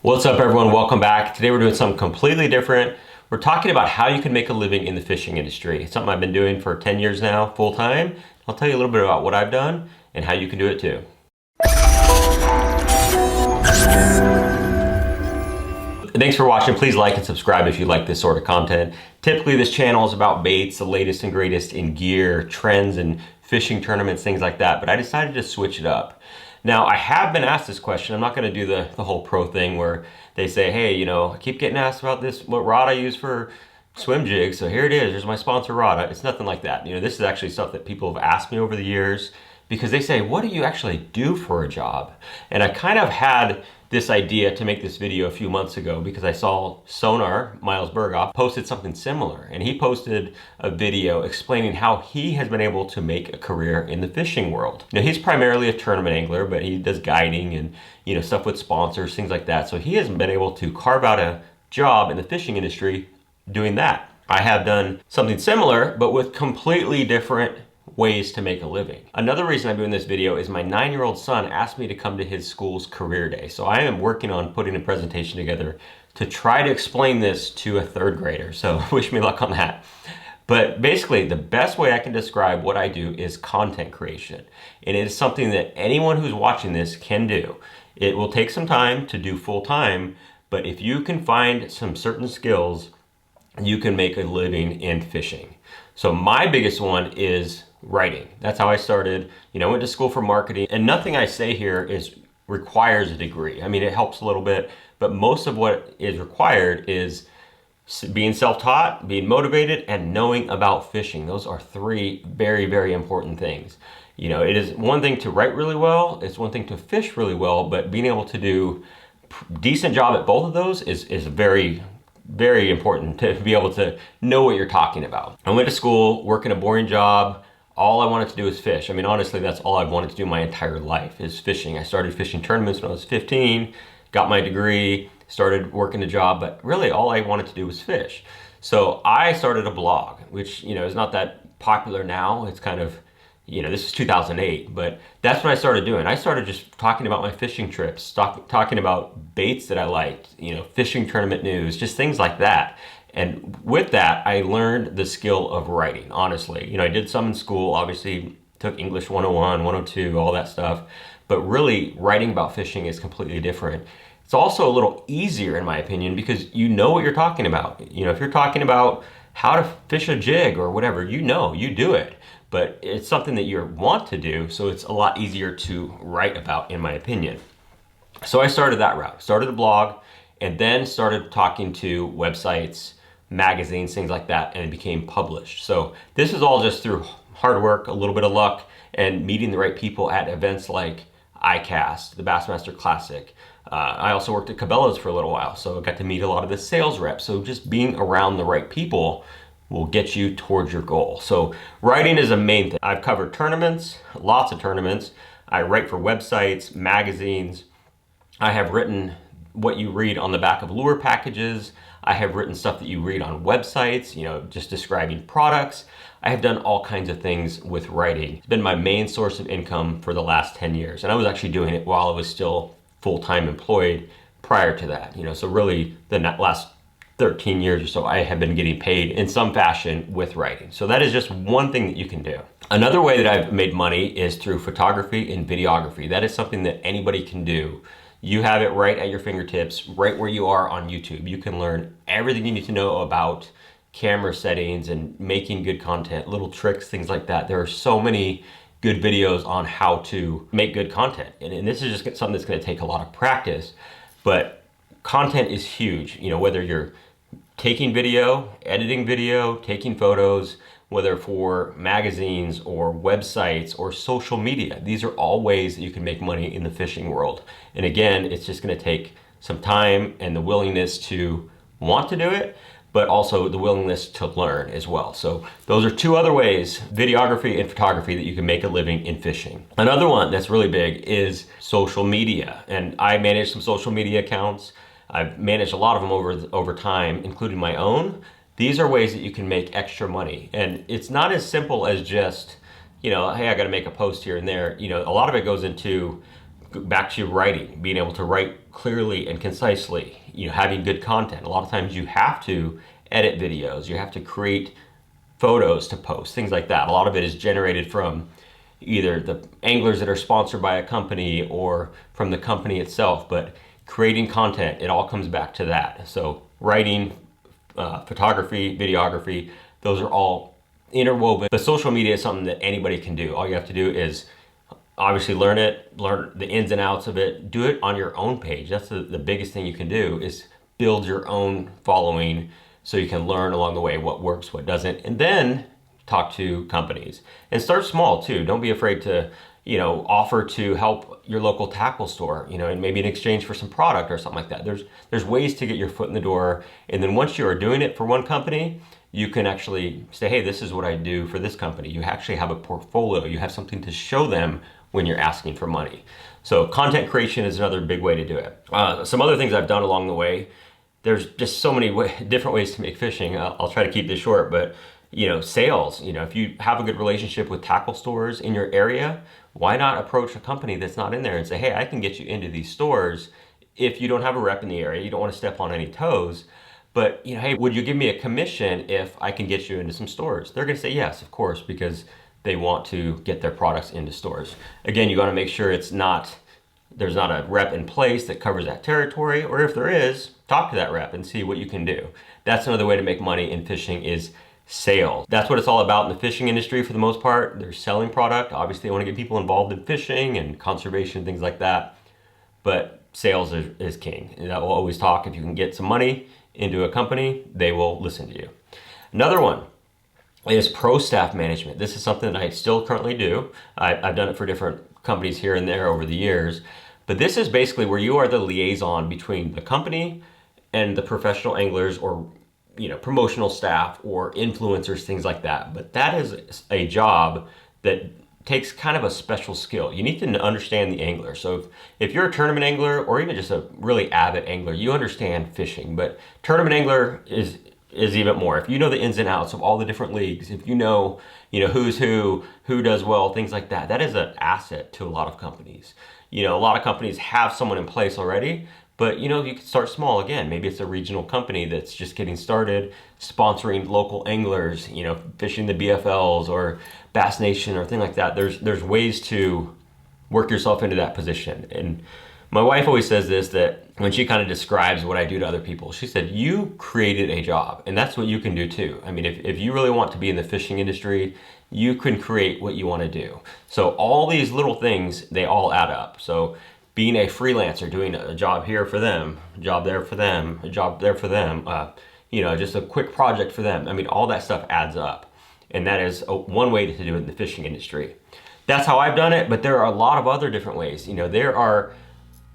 What's up everyone, welcome back. Today we're doing something completely different. We're talking about how you can make a living in the fishing industry. It's something I've been doing for 10 years now, full time. I'll tell you a little bit about what I've done and how you can do it too. Thanks for watching. Please like and subscribe if you like this sort of content. Typically this channel is about baits, the latest and greatest in gear, trends and fishing tournaments, things like that, but I decided to switch it up. Now, I have been asked this question. I'm not going to do the whole pro thing where they say, hey, I keep getting asked about this, what rod I use for swim jigs. So here it is. Here's my sponsor rod. It's nothing like that. This is actually stuff that people have asked me over the years because they say, what do you actually do for a job? And I kind of had this idea to make this video a few months ago because I saw Sonar, Miles Berghoff, posted something similar. And he posted a video explaining how he has been able to make a career in the fishing world. Now, he's primarily a tournament angler, but he does guiding and stuff with sponsors, things like that. So he has been able to carve out a job in the fishing industry doing that. I have done something similar, but with completely different ways to make a living. Another reason I'm doing this video is my 9-year-old son asked me to come to his school's career day. So I am working on putting a presentation together to try to explain this to a 3rd grader. So wish me luck on that. But basically, the best way I can describe what I do is content creation. And it is something that anyone who's watching this can do. It will take some time to do full time, but if you can find some certain skills, you can make a living in fishing. So my biggest one is writing. That's how I started. I went to school for marketing, and nothing I say here requires a degree. I mean, it helps a little bit, but most of what is required is being self-taught, being motivated, and knowing about fishing. Those are 3 very, very important things. It is one thing to write really well, it's one thing to fish really well, but being able to do a decent job at both of those is very, very important to be able to know what you're talking about. I went to school, working a boring job. All I wanted to do is fish. I mean, honestly, that's all I've wanted to do my entire life is fishing. I started fishing tournaments when I was 15, got my degree, started working a job, but really all I wanted to do was fish. So I started a blog, which, is not that popular now. It's kind of, this is 2008, but that's what I started doing. I started just talking about my fishing trips, talking about baits that I liked, fishing tournament news, just things like that. And with that, I learned the skill of writing, honestly. I did some in school, obviously took English 101, 102, all that stuff. But really, writing about fishing is completely different. It's also a little easier, in my opinion, because you know what you're talking about. If you're talking about how to fish a jig or whatever, you do it. But it's something that you want to do, so it's a lot easier to write about, in my opinion. So I started that route, started a blog, and then started talking to websites, magazines, things like that, and it became published. So this is all just through hard work, a little bit of luck, and meeting the right people at events like ICAST, the Bassmaster Classic. I also worked at Cabela's for a little while, so I got to meet a lot of the sales reps. So just being around the right people will get you towards your goal. So writing is a main thing. I've covered tournaments, lots of tournaments. I write for websites, magazines. I have written what you read on the back of lure packages. I have written stuff that you read on websites, just describing products. I have done all kinds of things with writing. It's been my main source of income for the last 10 years. And I was actually doing it while I was still full-time employed prior to that. So really the last 13 years or so, I have been getting paid in some fashion with writing. So that is just one thing that you can do. Another way that I've made money is through photography and videography. That is something that anybody can do. You have it right at your fingertips, right where you are on YouTube. You can learn everything you need to know about camera settings and making good content, little tricks, things like that. There are so many good videos on how to make good content. And this is just something that's gonna take a lot of practice, but content is huge. Whether you're taking video, editing video, taking photos, whether for magazines or websites or social media. These are all ways that you can make money in the fishing world. And again, it's just gonna take some time and the willingness to want to do it, but also the willingness to learn as well. So those are 2 other ways, videography and photography, that you can make a living in fishing. Another one that's really big is social media. And I manage some social media accounts. I've managed a lot of them over time, including my own. These are ways that you can make extra money. And it's not as simple as just, hey, I gotta make a post here and there. A lot of it goes into back to writing, being able to write clearly and concisely, having good content. A lot of times you have to edit videos, you have to create photos to post, things like that. A lot of it is generated from either the anglers that are sponsored by a company or from the company itself, but creating content, it all comes back to that. So writing, photography, videography, those are all interwoven. But social media is something that anybody can do. All you have to do is obviously learn the ins and outs of it, do it on your own page. That's the biggest thing you can do, is build your own following so you can learn along the way what works, what doesn't, and then talk to companies. And start small too. Don't be afraid to, offer to help your local tackle store, and maybe in exchange for some product or something like that. There's ways to get your foot in the door. And then once you are doing it for one company, you can actually say, hey, this is what I do for this company. You actually have a portfolio. You have something to show them when you're asking for money. So content creation is another big way to do it. Some other things I've done along the way, there's just so many different ways to make fishing. I'll try to keep this short, but sales, if you have a good relationship with tackle stores in your area, why not approach a company that's not in there and say, hey, I can get you into these stores. If you don't have a rep in the area, you don't want to step on any toes, but hey, would you give me a commission if I can get you into some stores? They're going to say yes, of course, because they want to get their products into stores. Again, you got to make sure there's not a rep in place that covers that territory, or if there is, talk to that rep and see what you can do. That's another way to make money in fishing, is sales. That's what it's all about in the fishing industry for the most part. They're selling product. Obviously, they want to get people involved in fishing and conservation, things like that. But sales is king. And that will always talk. If you can get some money into a company, they will listen to you. Another one is pro staff management. This is something that I still currently do. I've done it for different companies here and there over the years. But this is basically where you are the liaison between the company and the professional anglers, or promotional staff or influencers, things like that. But that is a job that takes kind of a special skill. You need to understand the angler. So if you're a tournament angler, or even just a really avid angler, you understand fishing. But tournament angler is even more. If you know the ins and outs of all the different leagues, if you know who's who does well, things like that, that is an asset to a lot of companies. A lot of companies have someone in place already, but you can start small again. Maybe it's a regional company that's just getting started, sponsoring local anglers, fishing the BFLs or Bass Nation or thing like that. There's ways to work yourself into that position. And my wife always says this, that when she kind of describes what I do to other people, she said, you created a job, and that's what you can do too. I mean, if you really want to be in the fishing industry, you can create what you want to do. So all these little things, they all add up. So being a freelancer, doing a job here for them, a job there for them, a job there for them, just a quick project for them. I mean, all that stuff adds up. And that is one way to do it in the fishing industry. That's how I've done it, but there are a lot of other different ways. There are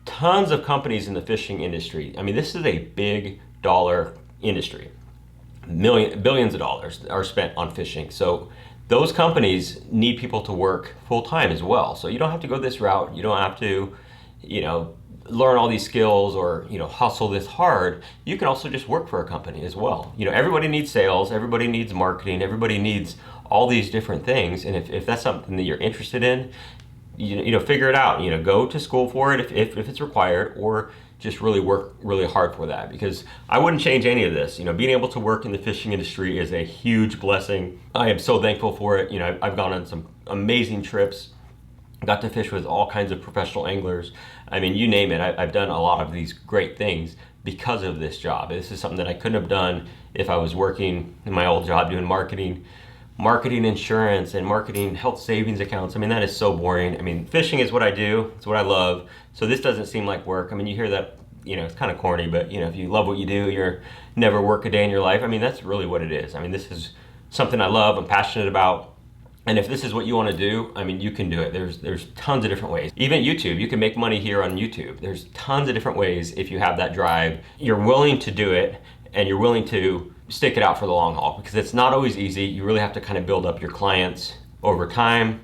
tons of companies in the fishing industry. I mean, this is a big dollar industry. Billions of dollars are spent on fishing. So those companies need people to work full time as well. So you don't have to go this route. You don't have to, learn all these skills or, hustle this hard. You can also just work for a company as well. Everybody needs sales, everybody needs marketing, everybody needs all these different things. And if that's something that you're interested in, figure it out. Go to school for it if it's required, or just really work really hard for that, because I wouldn't change any of this. Being able to work in the fishing industry is a huge blessing. I am so thankful for it. I've gone on some amazing trips, got to fish with all kinds of professional anglers. I mean, you name it. I've done a lot of these great things because of this job. This is something that I couldn't have done if I was working in my old job doing marketing insurance and marketing health savings accounts. I mean, that is so boring. I mean, fishing is what I do. It's what I love. So this doesn't seem like work. I mean, you hear that, it's kind of corny, but if you love what you do, you're never work a day in your life. I mean, that's really what it is. I mean, this is something I love, I'm passionate about. And if this is what you want to do, I mean, you can do it. There's tons of different ways. Even YouTube, you can make money here on YouTube. There's tons of different ways if you have that drive. You're willing to do it, and you're willing to stick it out for the long haul, because it's not always easy. You really have to kind of build up your clients over time.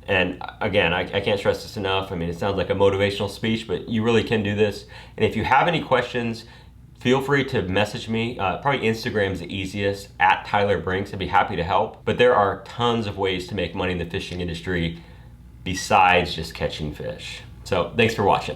And again, I can't stress this enough. I mean, it sounds like a motivational speech, but you really can do this. And if you have any questions, feel free to message me. Probably Instagram is the easiest, at Tyler Brinks. I'd be happy to help. But there are tons of ways to make money in the fishing industry besides just catching fish. So thanks for watching.